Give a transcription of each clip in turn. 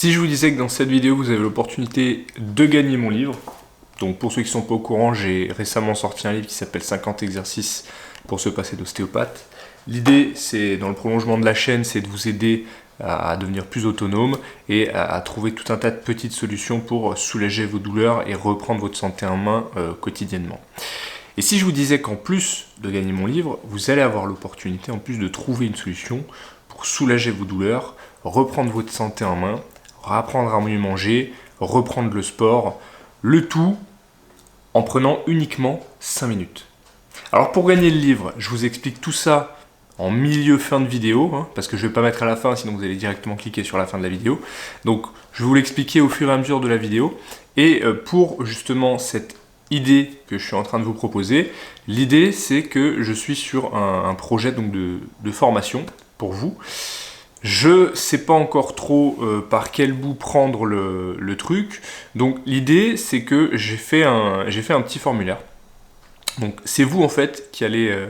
Si je vous disais que dans cette vidéo, vous avez l'opportunité de gagner mon livre, donc pour ceux qui ne sont pas au courant, j'ai récemment sorti un livre qui s'appelle 50 exercices pour se passer d'ostéopathe. L'idée, c'est dans le prolongement de la chaîne, c'est de vous aider à devenir plus autonome et à trouver tout un tas de petites solutions pour soulager vos douleurs et reprendre votre santé en main quotidiennement. Et si je vous disais qu'en plus de gagner mon livre, vous allez avoir l'opportunité en plus de trouver une solution pour soulager vos douleurs, reprendre votre santé en main, apprendre à mieux manger, reprendre le sport, le tout en prenant uniquement 5 minutes. Alors pour gagner le livre, je vous explique tout ça en milieu-fin de vidéo, parce que je ne vais pas mettre à la fin, sinon vous allez directement cliquer sur la fin de la vidéo. Donc je vais vous l'expliquer au fur et à mesure de la vidéo. Et pour justement cette idée que je suis en train de vous proposer, l'idée c'est que je suis sur un projet donc de formation pour vous. Je ne sais pas encore trop par quel bout prendre le truc. Donc l'idée c'est que j'ai fait un petit formulaire. Donc c'est vous en fait qui allez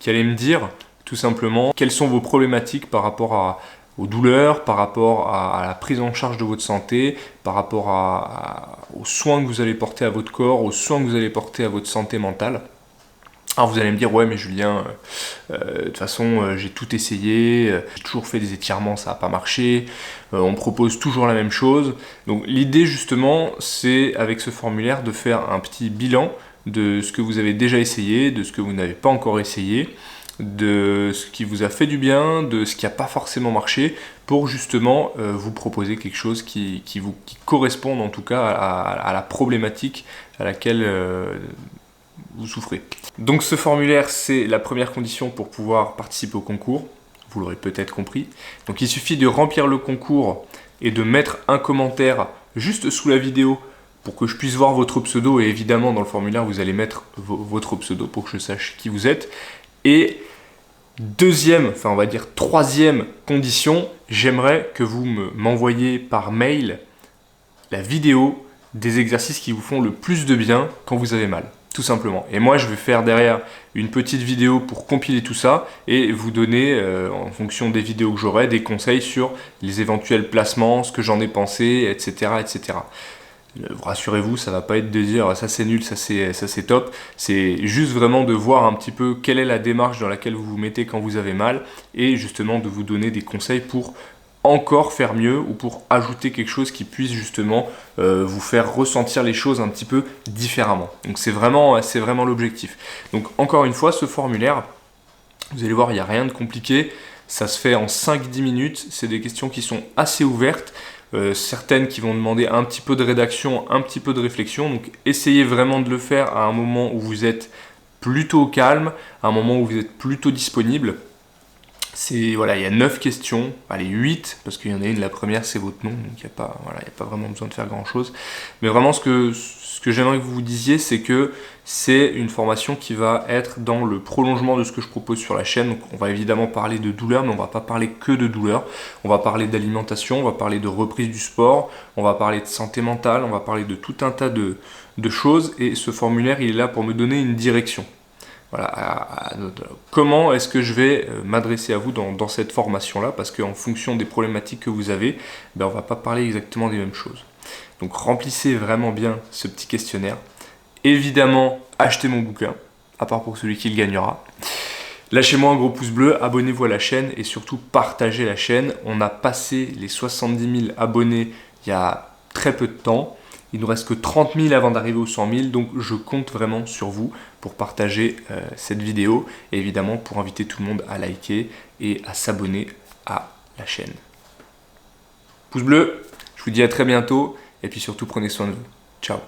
me dire tout simplement quelles sont vos problématiques par rapport aux douleurs, par rapport à la prise en charge de votre santé, par rapport aux soins que vous allez porter à votre corps, aux soins que vous allez porter à votre santé mentale. Alors vous allez me dire, ouais mais Julien, de toute façon j'ai tout essayé, j'ai toujours fait des étirements, ça n'a pas marché, on me propose toujours la même chose. Donc l'idée justement, c'est avec ce formulaire de faire un petit bilan de ce que vous avez déjà essayé, de ce que vous n'avez pas encore essayé, de ce qui vous a fait du bien, de ce qui n'a pas forcément marché, pour justement vous proposer quelque chose qui corresponde en tout cas à la problématique à laquelle vous souffrez. Donc ce formulaire, c'est la première condition pour pouvoir participer au concours, vous l'aurez peut-être compris. Donc il suffit de remplir le concours et de mettre un commentaire juste sous la vidéo pour que je puisse voir votre pseudo, et évidemment dans le formulaire vous allez mettre votre pseudo pour que je sache qui vous êtes. Et on va dire troisième condition, j'aimerais que vous m'envoyiez par mail la vidéo des exercices qui vous font le plus de bien quand vous avez mal. Tout simplement. Et moi, je vais faire derrière une petite vidéo pour compiler tout ça et vous donner, en fonction des vidéos que j'aurai, des conseils sur les éventuels placements, ce que j'en ai pensé, etc. etc. Rassurez-vous, ça va pas être de dire ça c'est nul, ça c'est top. C'est juste vraiment de voir un petit peu quelle est la démarche dans laquelle vous vous mettez quand vous avez mal et justement de vous donner des conseils pour encore faire mieux ou pour ajouter quelque chose qui puisse justement vous faire ressentir les choses un petit peu différemment. Donc c'est vraiment l'objectif. Donc encore une fois, ce formulaire, vous allez voir, il n'y a rien de compliqué. Ça se fait en 5-10 minutes. C'est des questions qui sont assez ouvertes. Certaines qui vont demander un petit peu de rédaction, un petit peu de réflexion. Donc essayez vraiment de le faire à un moment où vous êtes plutôt calme, à un moment où vous êtes plutôt disponible. Voilà, il y a 9 questions, allez 8, parce qu'il y en a une, la première c'est votre nom, donc il n'y a pas vraiment besoin de faire grand chose. Mais vraiment ce que j'aimerais que vous vous disiez, c'est que c'est une formation qui va être dans le prolongement de ce que je propose sur la chaîne. Donc on va évidemment parler de douleur, mais on ne va pas parler que de douleur. On va parler d'alimentation, on va parler de reprise du sport, on va parler de santé mentale, on va parler de tout un tas de choses. Et ce formulaire, il est là pour me donner une direction. Voilà, comment est-ce que je vais m'adresser à vous dans cette formation-là, parce qu'en fonction des problématiques que vous avez, on ne va pas parler exactement des mêmes choses. Donc remplissez vraiment bien ce petit questionnaire. Évidemment, achetez mon bouquin, à part pour celui qui le gagnera. Lâchez-moi un gros pouce bleu, abonnez-vous à la chaîne et surtout partagez la chaîne. On a passé les 70 000 abonnés il y a très peu de temps. Il ne nous reste que 30 000 avant d'arriver aux 100 000, donc je compte vraiment sur vous pour partager cette vidéo et évidemment pour inviter tout le monde à liker et à s'abonner à la chaîne. Pouce bleu, je vous dis à très bientôt et puis surtout prenez soin de vous. Ciao.